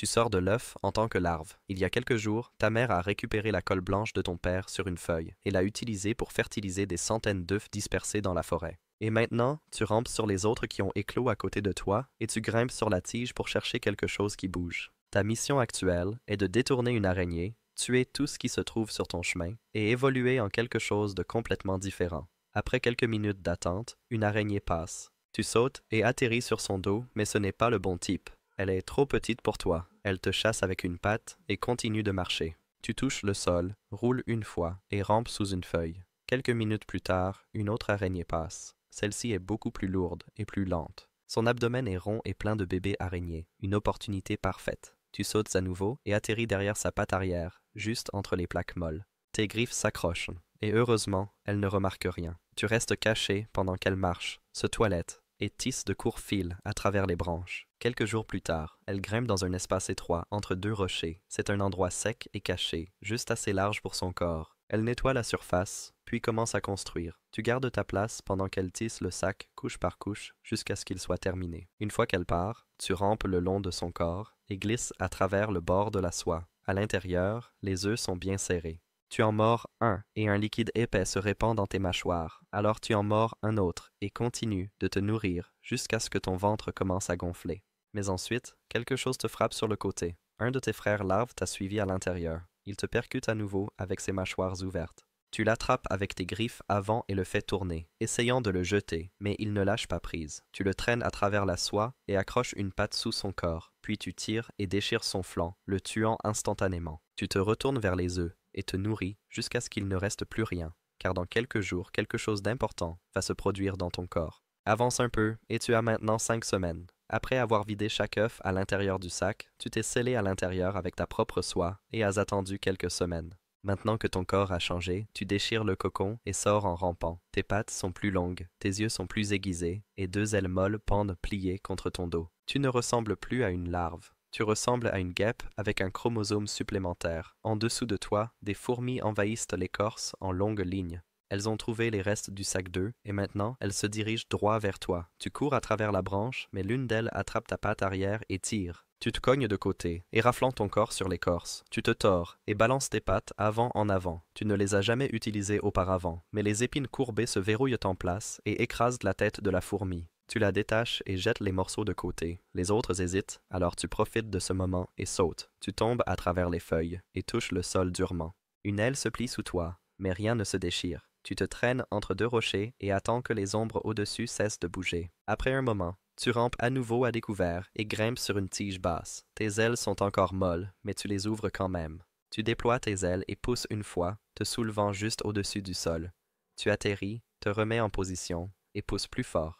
Tu sors de l'œuf en tant que larve. Il y a quelques jours, ta mère a récupéré la colle blanche de ton père sur une feuille et l'a utilisée pour fertiliser des centaines d'œufs dispersés dans la forêt. Et maintenant, tu rampes sur les autres qui ont éclos à côté de toi et tu grimpes sur la tige pour chercher quelque chose qui bouge. Ta mission actuelle est de détourner une araignée, tuer tout ce qui se trouve sur ton chemin et évoluer en quelque chose de complètement différent. Après quelques minutes d'attente, une araignée passe. Tu sautes et atterris sur son dos, mais ce n'est pas le bon type. Elle est trop petite pour toi. Elle te chasse avec une patte et continue de marcher. Tu touches le sol, roules une fois et rampes sous une feuille. Quelques minutes plus tard, une autre araignée passe. Celle-ci est beaucoup plus lourde et plus lente. Son abdomen est rond et plein de bébés araignées. Une opportunité parfaite. Tu sautes à nouveau et atterris derrière sa patte arrière, juste entre les plaques molles. Tes griffes s'accrochent, et heureusement, elle ne remarque rien. Tu restes caché pendant qu'elle marche, se toilette, et tisse de courts fils à travers les branches. Quelques jours plus tard, elle grimpe dans un espace étroit entre deux rochers. C'est un endroit sec et caché, juste assez large pour son corps. Elle nettoie la surface, puis commence à construire. Tu gardes ta place pendant qu'elle tisse le sac couche par couche jusqu'à ce qu'il soit terminé. Une fois qu'elle part, tu rampes le long de son corps et glisses à travers le bord de la soie. À l'intérieur, les œufs sont bien serrés. Tu en mords un et un liquide épais se répand dans tes mâchoires. Alors tu en mords un autre et continues de te nourrir jusqu'à ce que ton ventre commence à gonfler. Mais ensuite, quelque chose te frappe sur le côté. Un de tes frères larves t'a suivi à l'intérieur. Il te percute à nouveau avec ses mâchoires ouvertes. Tu l'attrapes avec tes griffes avant et le fais tourner, essayant de le jeter, mais il ne lâche pas prise. Tu le traînes à travers la soie et accroches une patte sous son corps, puis tu tires et déchires son flanc, le tuant instantanément. Tu te retournes vers les œufs et te nourris jusqu'à ce qu'il ne reste plus rien, car dans quelques jours, quelque chose d'important va se produire dans ton corps. Avance un peu et tu as maintenant 5 semaines. Après avoir vidé chaque œuf à l'intérieur du sac, tu t'es scellé à l'intérieur avec ta propre soie et as attendu quelques semaines. Maintenant que ton corps a changé, tu déchires le cocon et sors en rampant. Tes pattes sont plus longues, tes yeux sont plus aiguisés et 2 ailes molles pendent pliées contre ton dos. Tu ne ressembles plus à une larve. Tu ressembles à une guêpe avec un chromosome supplémentaire. En dessous de toi, des fourmis envahissent l'écorce en longues lignes. Elles ont trouvé les restes du sac d'œufs et maintenant, elles se dirigent droit vers toi. Tu cours à travers la branche, mais l'une d'elles attrape ta patte arrière et tire. Tu te cognes de côté, et raflant ton corps sur l'écorce. Tu te tords et balances tes pattes avant en avant. Tu ne les as jamais utilisées auparavant, mais les épines courbées se verrouillent en place et écrasent la tête de la fourmi. Tu la détaches et jettes les morceaux de côté. Les autres hésitent, alors tu profites de ce moment et sautes. Tu tombes à travers les feuilles et touches le sol durement. Une aile se plie sous toi, mais rien ne se déchire. Tu te traînes entre 2 rochers et attends que les ombres au-dessus cessent de bouger. Après un moment, tu rampes à nouveau à découvert et grimpes sur une tige basse. Tes ailes sont encore molles, mais tu les ouvres quand même. Tu déploies tes ailes et pousses une fois, te soulevant juste au-dessus du sol. Tu atterris, te remets en position et pousses plus fort.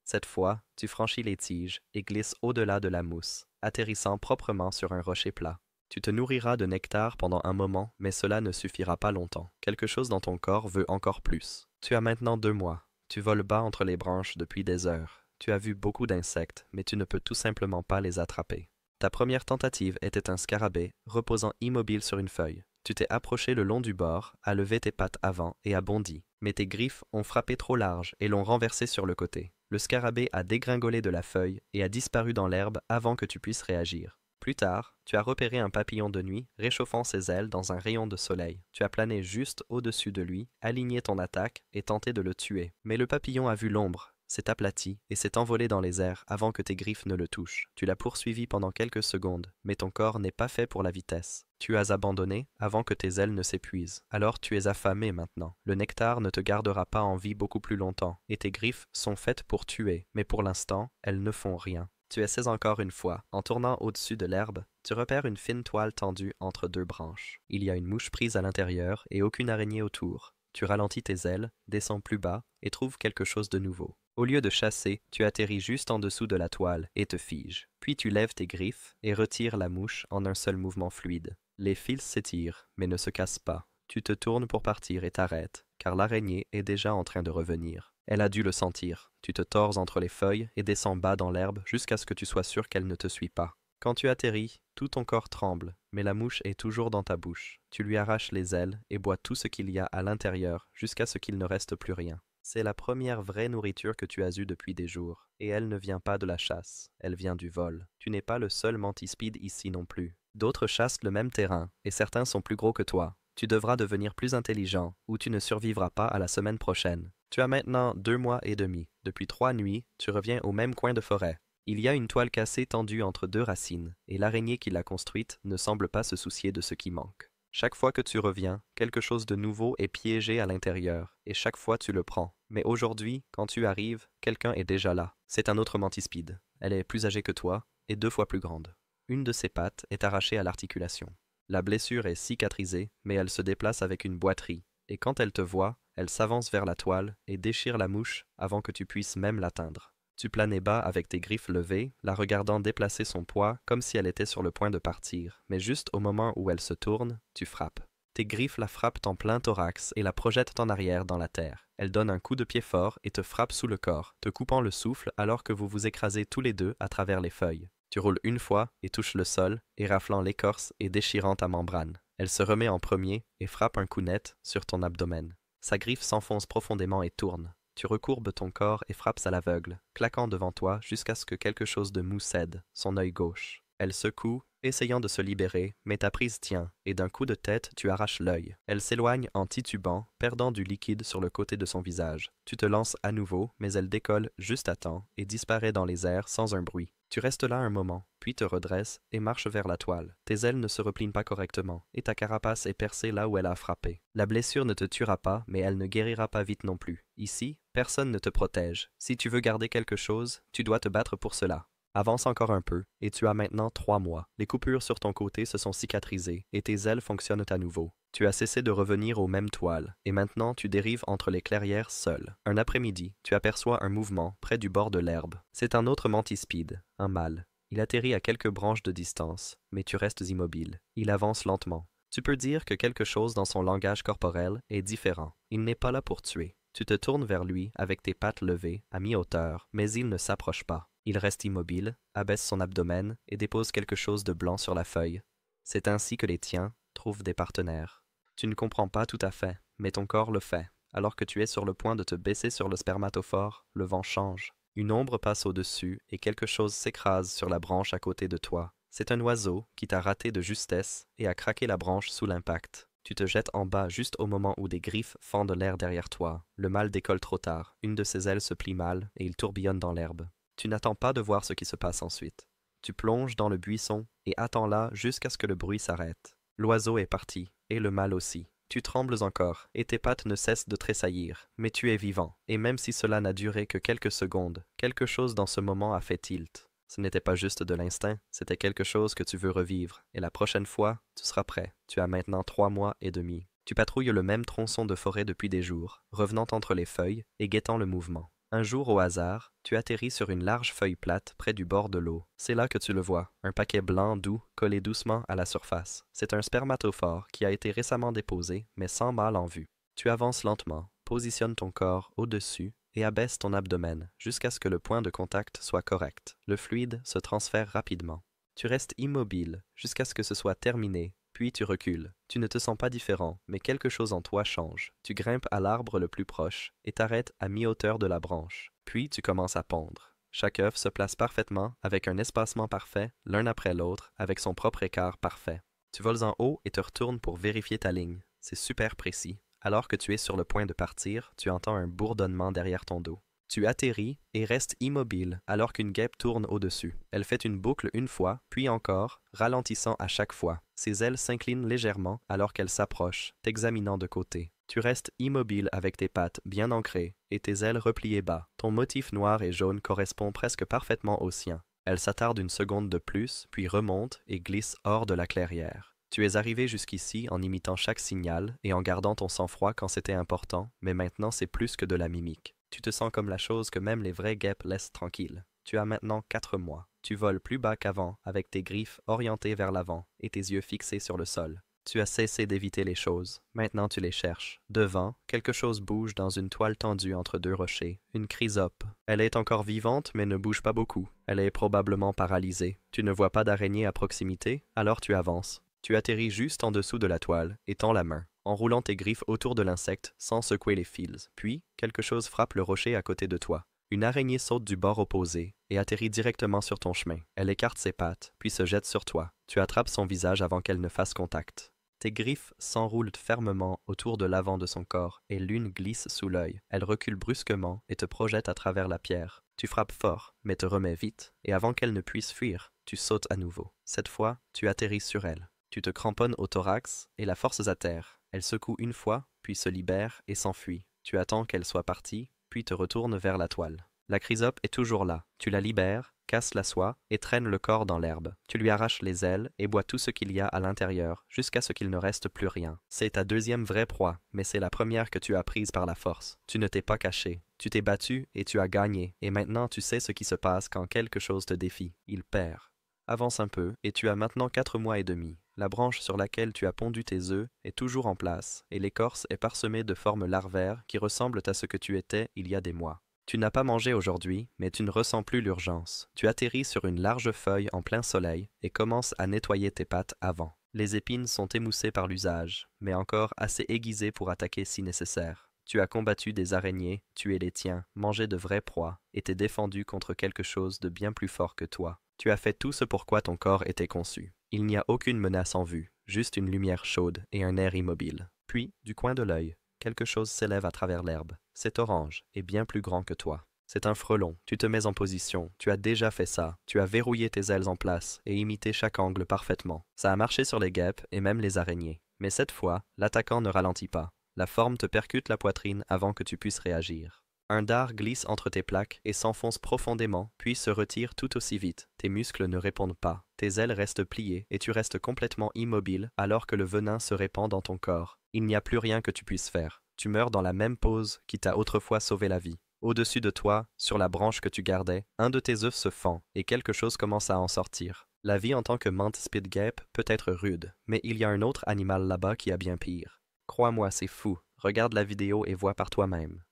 Cette fois, tu franchis les tiges et glisses au-delà de la mousse, atterrissant proprement sur un rocher plat. Tu te nourriras de nectar pendant un moment, mais cela ne suffira pas longtemps. Quelque chose dans ton corps veut encore plus. Tu as maintenant 2 mois. Tu voles bas entre les branches depuis des heures. Tu as vu beaucoup d'insectes, mais tu ne peux tout simplement pas les attraper. Ta première tentative était un scarabée, reposant immobile sur une feuille. Tu t'es approché le long du bord, as levé tes pattes avant et as bondi. Mais tes griffes ont frappé trop large et l'ont renversé sur le côté. Le scarabée a dégringolé de la feuille et a disparu dans l'herbe avant que tu puisses réagir. Plus tard, tu as repéré un papillon de nuit, réchauffant ses ailes dans un rayon de soleil. Tu as plané juste au-dessus de lui, aligné ton attaque et tenté de le tuer. Mais le papillon a vu l'ombre, s'est aplati et s'est envolé dans les airs avant que tes griffes ne le touchent. Tu l'as poursuivi pendant quelques secondes, mais ton corps n'est pas fait pour la vitesse. Tu as abandonné avant que tes ailes ne s'épuisent. Alors tu es affamé maintenant. Le nectar ne te gardera pas en vie beaucoup plus longtemps, et tes griffes sont faites pour tuer, mais pour l'instant, elles ne font rien. Tu essaies encore une fois. En tournant au-dessus de l'herbe, tu repères une fine toile tendue entre 2 branches. Il y a une mouche prise à l'intérieur et aucune araignée autour. Tu ralentis tes ailes, descends plus bas et trouves quelque chose de nouveau. Au lieu de chasser, tu atterris juste en dessous de la toile et te figes. Puis tu lèves tes griffes et retires la mouche en un seul mouvement fluide. Les fils s'étirent, mais ne se cassent pas. Tu te tournes pour partir et t'arrêtes, car l'araignée est déjà en train de revenir. Elle a dû le sentir. Tu te tords entre les feuilles et descends bas dans l'herbe jusqu'à ce que tu sois sûr qu'elle ne te suit pas. Quand tu atterris, tout ton corps tremble, mais la mouche est toujours dans ta bouche. Tu lui arraches les ailes et bois tout ce qu'il y a à l'intérieur jusqu'à ce qu'il ne reste plus rien. C'est la première vraie nourriture que tu as eue depuis des jours, et elle ne vient pas de la chasse, elle vient du vol. Tu n'es pas le seul mantispide ici non plus. D'autres chassent le même terrain, et certains sont plus gros que toi. Tu devras devenir plus intelligent, ou tu ne survivras pas à la semaine prochaine. Tu as maintenant 2 mois et demi. Depuis 3 nuits, tu reviens au même coin de forêt. Il y a une toile cassée tendue entre 2 racines, et l'araignée qui l'a construite ne semble pas se soucier de ce qui manque. Chaque fois que tu reviens, quelque chose de nouveau est piégé à l'intérieur, et chaque fois tu le prends. Mais aujourd'hui, quand tu arrives, quelqu'un est déjà là. C'est un autre mantispide. Elle est plus âgée que toi, et 2 fois plus grande. Une de ses pattes est arrachée à l'articulation. La blessure est cicatrisée, mais elle se déplace avec une boiterie, et quand elle te voit, elle s'avance vers la toile et déchire la mouche avant que tu puisses même l'atteindre. Tu planais bas avec tes griffes levées, la regardant déplacer son poids comme si elle était sur le point de partir, mais juste au moment où elle se tourne, tu frappes. Tes griffes la frappent en plein thorax et la projettent en arrière dans la terre. Elle donne un coup de pied fort et te frappe sous le corps, te coupant le souffle alors que vous vous écrasez tous les deux à travers les feuilles. Tu roules une fois et touches le sol, éraflant l'écorce et déchirant ta membrane. Elle se remet en premier et frappe un coup net sur ton abdomen. Sa griffe s'enfonce profondément et tourne. Tu recourbes ton corps et frappes à l'aveugle, claquant devant toi jusqu'à ce que quelque chose de mou cède, son œil gauche. Elle secoue, essayant de se libérer, mais ta prise tient, et d'un coup de tête, tu arraches l'œil. Elle s'éloigne en titubant, perdant du liquide sur le côté de son visage. Tu te lances à nouveau, mais elle décolle juste à temps et disparaît dans les airs sans un bruit. Tu restes là un moment, puis te redresses et marches vers la toile. Tes ailes ne se replient pas correctement, et ta carapace est percée là où elle a frappé. La blessure ne te tuera pas, mais elle ne guérira pas vite non plus. Ici, personne ne te protège. Si tu veux garder quelque chose, tu dois te battre pour cela. Avance encore un peu, et tu as maintenant 3 mois. Les coupures sur ton côté se sont cicatrisées, et tes ailes fonctionnent à nouveau. Tu as cessé de revenir aux mêmes toiles, et maintenant tu dérives entre les clairières seul. Un après-midi, tu aperçois un mouvement près du bord de l'herbe. C'est un autre mantispide, un mâle. Il atterrit à quelques branches de distance, mais tu restes immobile. Il avance lentement. Tu peux dire que quelque chose dans son langage corporel est différent. Il n'est pas là pour tuer. Tu te tournes vers lui avec tes pattes levées, à mi-hauteur, mais il ne s'approche pas. Il reste immobile, abaisse son abdomen et dépose quelque chose de blanc sur la feuille. C'est ainsi que les tiens trouvent des partenaires. Tu ne comprends pas tout à fait, mais ton corps le fait. Alors que tu es sur le point de te baisser sur le spermatophore, le vent change. Une ombre passe au-dessus et quelque chose s'écrase sur la branche à côté de toi. C'est un oiseau qui t'a raté de justesse et a craqué la branche sous l'impact. Tu te jettes en bas juste au moment où des griffes fendent l'air derrière toi. Le mâle décolle trop tard. Une de ses ailes se plie mal et il tourbillonne dans l'herbe. Tu n'attends pas de voir ce qui se passe ensuite. Tu plonges dans le buisson et attends là jusqu'à ce que le bruit s'arrête. L'oiseau est parti, et le mâle aussi. Tu trembles encore, et tes pattes ne cessent de tressaillir, mais tu es vivant, et même si cela n'a duré que quelques secondes, quelque chose dans ce moment a fait tilt. Ce n'était pas juste de l'instinct, c'était quelque chose que tu veux revivre, et la prochaine fois, tu seras prêt. Tu as maintenant 3 mois et demi. Tu patrouilles le même tronçon de forêt depuis des jours, revenant entre les feuilles et guettant le mouvement. Un jour, au hasard, tu atterris sur une large feuille plate près du bord de l'eau. C'est là que tu le vois, un paquet blanc doux collé doucement à la surface. C'est un spermatophore qui a été récemment déposé, mais sans mâle en vue. Tu avances lentement, positionnes ton corps au-dessus et abaisses ton abdomen jusqu'à ce que le point de contact soit correct. Le fluide se transfère rapidement. Tu restes immobile jusqu'à ce que ce soit terminé. Puis tu recules. Tu ne te sens pas différent, mais quelque chose en toi change. Tu grimpes à l'arbre le plus proche et t'arrêtes à mi-hauteur de la branche. Puis tu commences à pondre. Chaque œuf se place parfaitement, avec un espacement parfait, l'un après l'autre, avec son propre écart parfait. Tu voles en haut et te retournes pour vérifier ta ligne. C'est super précis. Alors que tu es sur le point de partir, tu entends un bourdonnement derrière ton dos. Tu atterris et restes immobile alors qu'une guêpe tourne au-dessus. Elle fait une boucle une fois, puis encore, ralentissant à chaque fois. Ses ailes s'inclinent légèrement alors qu'elle s'approche, t'examinant de côté. Tu restes immobile avec tes pattes bien ancrées et tes ailes repliées bas. Ton motif noir et jaune correspond presque parfaitement au sien. Elle s'attarde une seconde de plus, puis remonte et glisse hors de la clairière. Tu es arrivé jusqu'ici en imitant chaque signal et en gardant ton sang-froid quand c'était important, mais maintenant c'est plus que de la mimique. Tu te sens comme la chose que même les vraies guêpes laissent tranquille. Tu as maintenant 4 mois. Tu voles plus bas qu'avant, avec tes griffes orientées vers l'avant et tes yeux fixés sur le sol. Tu as cessé d'éviter les choses. Maintenant tu les cherches. Devant, quelque chose bouge dans une toile tendue entre 2 rochers. Une chrysope. Elle est encore vivante, mais ne bouge pas beaucoup. Elle est probablement paralysée. Tu ne vois pas d'araignée à proximité, alors tu avances. Tu atterris juste en dessous de la toile et tends la main. en roulant tes griffes autour de l'insecte sans secouer les fils. Puis, quelque chose frappe le rocher à côté de toi. Une araignée saute du bord opposé et atterrit directement sur ton chemin. Elle écarte ses pattes, puis se jette sur toi. Tu attrapes son visage avant qu'elle ne fasse contact. Tes griffes s'enroulent fermement autour de l'avant de son corps et l'une glisse sous l'œil. Elle recule brusquement et te projette à travers la pierre. Tu frappes fort, mais te remets vite, et avant qu'elle ne puisse fuir, tu sautes à nouveau. Cette fois, tu atterris sur elle. Tu te cramponnes au thorax et la forces à terre. Elle secoue une fois, puis se libère et s'enfuit. Tu attends qu'elle soit partie, puis te retournes vers la toile. La chrysope est toujours là. Tu la libères, casses la soie et traînes le corps dans l'herbe. Tu lui arraches les ailes et bois tout ce qu'il y a à l'intérieur, jusqu'à ce qu'il ne reste plus rien. C'est ta deuxième vraie proie, mais c'est la première que tu as prise par la force. Tu ne t'es pas caché. Tu t'es battu et tu as gagné, et maintenant tu sais ce qui se passe quand quelque chose te défie. Il perd. Avance un peu, et tu as maintenant 4 mois et demi. La branche sur laquelle tu as pondu tes œufs est toujours en place, et l'écorce est parsemée de formes larvaires qui ressemblent à ce que tu étais il y a des mois. Tu n'as pas mangé aujourd'hui, mais tu ne ressens plus l'urgence. Tu atterris sur une large feuille en plein soleil et commences à nettoyer tes pattes avant. Les épines sont émoussées par l'usage, mais encore assez aiguisées pour attaquer si nécessaire. Tu as combattu des araignées, tué les tiens, mangé de vraies proies, et t'es défendu contre quelque chose de bien plus fort que toi. Tu as fait tout ce pour quoi ton corps était conçu. Il n'y a aucune menace en vue, juste une lumière chaude et un air immobile. Puis, du coin de l'œil, quelque chose s'élève à travers l'herbe. C'est orange et bien plus grand que toi. C'est un frelon. Tu te mets en position. Tu as déjà fait ça. Tu as verrouillé tes ailes en place et imité chaque angle parfaitement. Ça a marché sur les guêpes et même les araignées. Mais cette fois, l'attaquant ne ralentit pas. La forme te percute la poitrine avant que tu puisses réagir. Un dard glisse entre tes plaques et s'enfonce profondément, puis se retire tout aussi vite. Tes muscles ne répondent pas. Tes ailes restent pliées et tu restes complètement immobile alors que le venin se répand dans ton corps. Il n'y a plus rien que tu puisses faire. Tu meurs dans la même pose qui t'a autrefois sauvé la vie. Au-dessus de toi, sur la branche que tu gardais, un de tes œufs se fend et quelque chose commence à en sortir. La vie en tant que menthe spitgape peut être rude, mais il y a un autre animal là-bas qui a bien pire. Crois-moi, c'est fou. Regarde la vidéo et vois par toi-même.